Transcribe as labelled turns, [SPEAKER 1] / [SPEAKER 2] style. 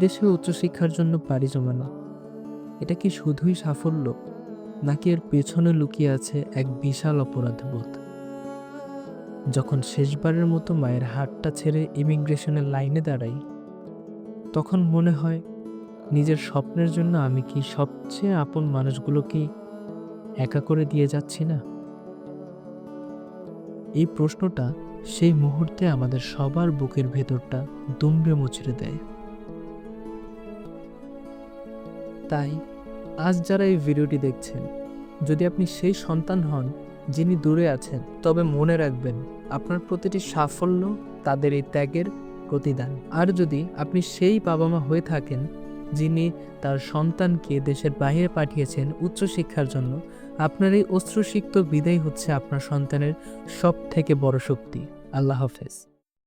[SPEAKER 1] বিদেশে উচ্চশিক্ষার জন্য পাড়ি জমানো, এটা কি শুধুই সাফল্য, নাকি এর পেছনে লুকিয়ে আছে এক বিশাল অপরাধবোধ? যখন শেষবারের মতো মায়ের হাতটা ছেড়ে ইমিগ্রেশনের লাইনে দাঁড়াই, তখন মনে হয় নিজের স্বপ্নের জন্য আমি কি সবচেয়ে আপন মানুষগুলোকেই একা করে দিয়ে যাচ্ছি না? এই প্রশ্নটা সেই মুহূর্তে আমাদের সবার বুকের ভেতরটা দুমড়ে মুচড়ে দেয়। তাই আজ যারা এই ভিডিওটি দেখছেন, যদি আপনি সেই সন্তান হন যিনি দূরে আছেন, তবে মনে রাখবেন আপনার প্রতিটি সাফল্য তাদের এই ত্যাগের প্রতিদান। আর যদি আপনি সেই বাবা মা হয়ে থাকেন যিনি তার সন্তানকে দেশের বাইরে পাঠিয়েছেন উচ্চশিক্ষার জন্য, আপনার এই অশ্রুসিক্ত বিদায় হচ্ছে আপনার সন্তানের সব থেকে বড় শক্তি। আল্লাহ হাফেজ।